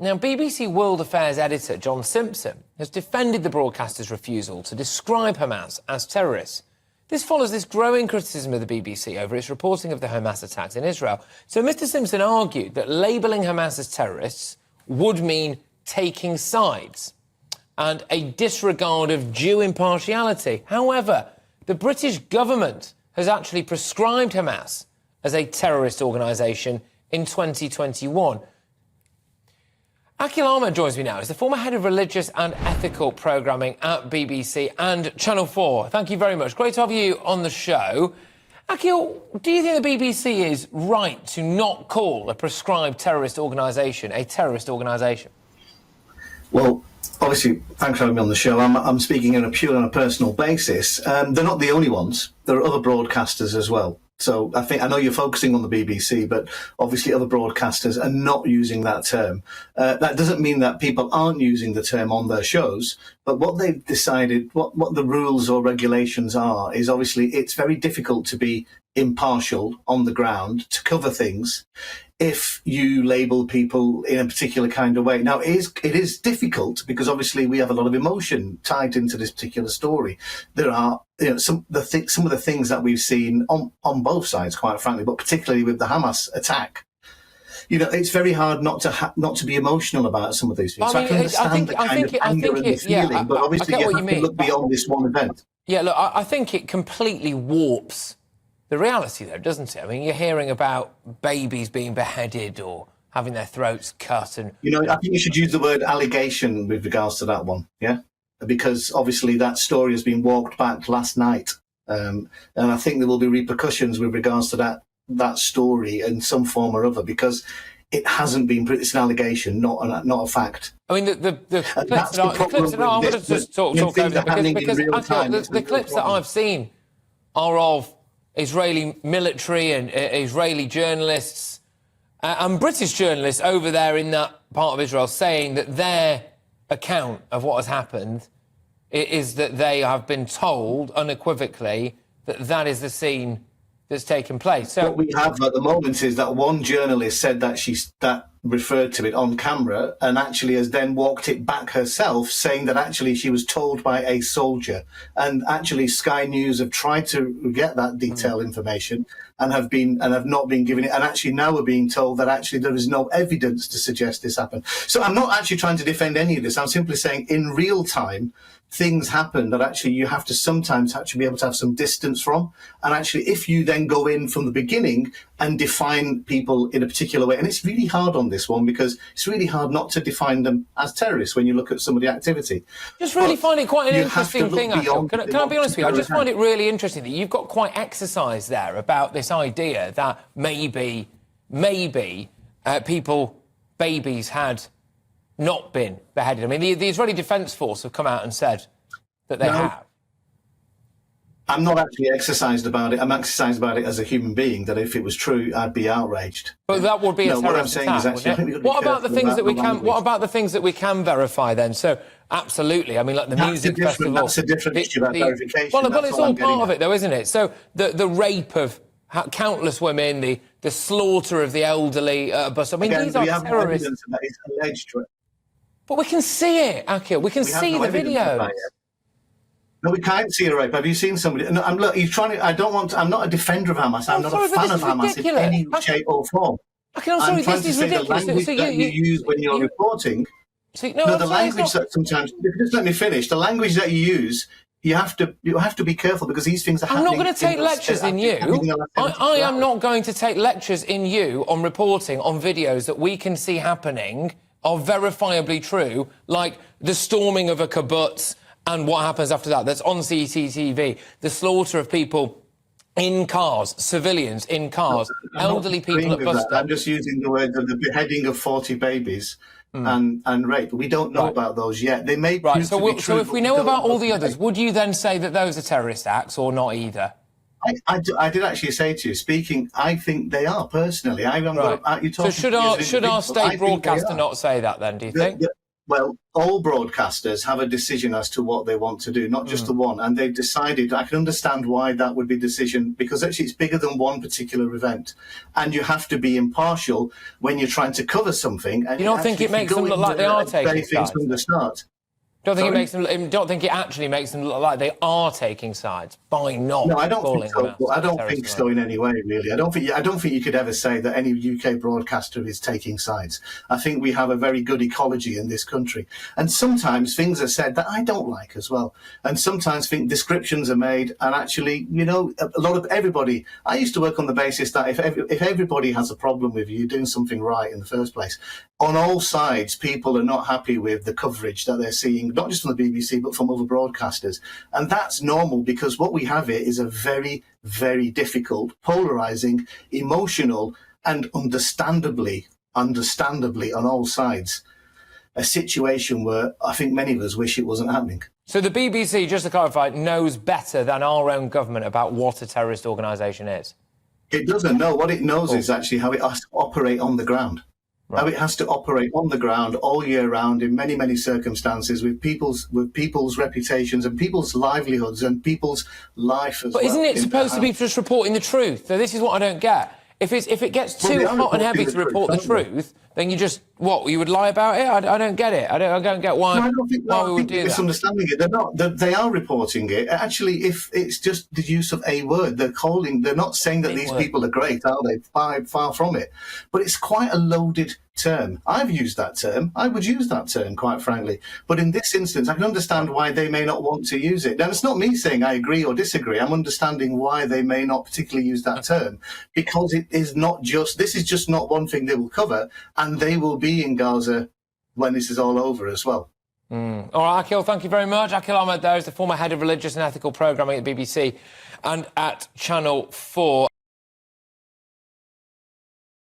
Now, BBC World Affairs editor John Simpson has defended the broadcaster's refusal to describe Hamas as terrorists. This follows this growing criticism of the BBC over its reporting of the Hamas attacks in Israel. So Mr Simpson argued that labelling Hamas as terrorists would mean taking sides and a disregard of due impartiality. However, the British government has actually prescribed Hamas as a terrorist organisation in 2021. Aaqil Ahmed joins me now. He's the former head of religious and ethical programming at BBC and Channel 4. Thank you very much. Great to have you on the show. Aaqil, do you think the BBC is right to not call a prescribed terrorist organisation a terrorist organisation? Well, obviously, thanks for having me on the show. I'm speaking purely on a personal basis. They're not the only ones. There are other broadcasters as well. So I know you're focusing on the BBC, but obviously other broadcasters are not using that term. That doesn't mean that people aren't using the term on their shows, but what they've decided, what the rules or regulations are, is obviously it's very difficult to be impartial on the ground to cover things if you label people in a particular kind of way. Now, it is difficult because obviously we have a lot of emotion tied into this particular story. There are some of the things that we've seen on both sides, quite frankly, but particularly with the Hamas attack. It's very hard not to be emotional about some of these things. So I can understand the kind of anger and the feeling, but obviously you have to look beyond this one event. Yeah, look, I think it completely warps the reality, though, doesn't it? I mean, you're hearing about babies being beheaded or having their throats cut, and I think you should use the word allegation with regards to that one, yeah, because obviously that story has been walked back last night, and I think there will be repercussions with regards to that story in some form or other because it hasn't been. It's an allegation, not a fact. I mean, the clips that I'm going to just talk over them because the clips that I've seen are of Israeli military and Israeli journalists and British journalists over there in that part of Israel saying that their account of what has happened is that they have been told unequivocally that is the scene that's taken place. So what we have at the moment is that one journalist said that referred to it on camera and actually has then walked it back herself, saying that actually she was told by a soldier. And actually Sky News have tried to get that detailed information and have not been given it, and actually now we're being told that actually there is no evidence to suggest this happened. So I'm not actually trying to defend any of this. I'm simply saying in real time things happen that actually you have to sometimes actually be able to have some distance from. And actually, if you then go in from the beginning and define people in a particular way, and it's really hard on this one because it's really hard not to define them as terrorists when you look at some of the activity. Just really find it quite an interesting thing, Aaqil. Can I be honest with you? I just find it really interesting that you've got quite exercise there about this idea that maybe babies had not been beheaded. I mean, the Israeli Defence Force have come out and said that they have. I'm not actually exercised about it. I'm exercised about it as a human being, that if it was true, I'd be outraged. But that would be a terrorist attack, wouldn't it? What about the things that we can verify then? So, absolutely. I mean, like the music festival. That's a different issue about verification. Well, it's all part of it, though, isn't it? So, the rape of countless women, the slaughter of the elderly bus. I mean, these are terrorists. It's alleged. But we can see it, Aaqil. We can see the videos. No, we can't see a rape. Have you seen somebody? No, I'm not a defender of Hamas. I'm not a fan of Hamas in any shape or form. I'm trying to say the language that you use when you're reporting. The language that sometimes. Just let me finish. The language that you use. You have to be careful because these things are happening. I'm not going to take lectures in you. I am not going to take lectures in you on reporting on videos that we can see happening are verifiably true, like the storming of a kibbutz and what happens after that. That's on CCTV. The slaughter of people in cars, civilians in cars, elderly people at bus stops. I'm just using the word of the beheading of 40 babies and rape. We don't know about those yet. They may prove to be true. So if we know about all the others, would you then say that those are terrorist acts or not either? I did actually say to you, I think they are, personally. So should our state broadcaster not say that then, do you think? Well, all broadcasters have a decision as to what they want to do, not just the one. And they've decided, I can understand why that would be a decision, because actually it's bigger than one particular event. And you have to be impartial when you're trying to cover something. And you don't think it makes them look like they are taking sides? From the start. Don't think it actually makes them look like they are taking sides by not. No, I don't calling think so. them out Well, I don't terrorist think so in any way, really. I don't think you could ever say that any UK broadcaster is taking sides. I think we have a very good ecology in this country, and sometimes things are said that I don't like as well. And sometimes descriptions are made, and actually, you know, a lot of everybody. I used to work on the basis that if everybody has a problem with you doing something right in the first place, on all sides, people are not happy with the coverage that they're seeing, not just from the BBC, but from other broadcasters. And that's normal, because what we have here is a very, very difficult, polarising, emotional, and understandably on all sides, a situation where I think many of us wish it wasn't happening. So the BBC, just to clarify, knows better than our own government about what a terrorist organisation is? It doesn't know. What it knows is actually how it has to operate on the ground. Right. How it has to operate on the ground all year round in many, many circumstances with people's reputations and people's livelihoods and people's life as well. But isn't it supposed to be just reporting the truth? So this is what I don't get. If it gets too hot and heavy to report the truth, then you just, what, you would lie about it? I don't get it. I don't get why, we would do that. Misunderstanding it. They're not. They are reporting it. Actually, if it's just the use of a word, they're not saying that these people are great, are they? Far from it. But it's quite a loaded term. I've used that term. I would use that term, quite frankly. But in this instance, I can understand why they may not want to use it. Now, it's not me saying I agree or disagree. I'm understanding why they may not particularly use that term, because this is just not one thing they will cover, and they will be in Gaza when this is all over as well. All right, Aaqil, thank you very much. Aaqil Ahmed there is the former head of religious and ethical programming at the BBC and at Channel 4.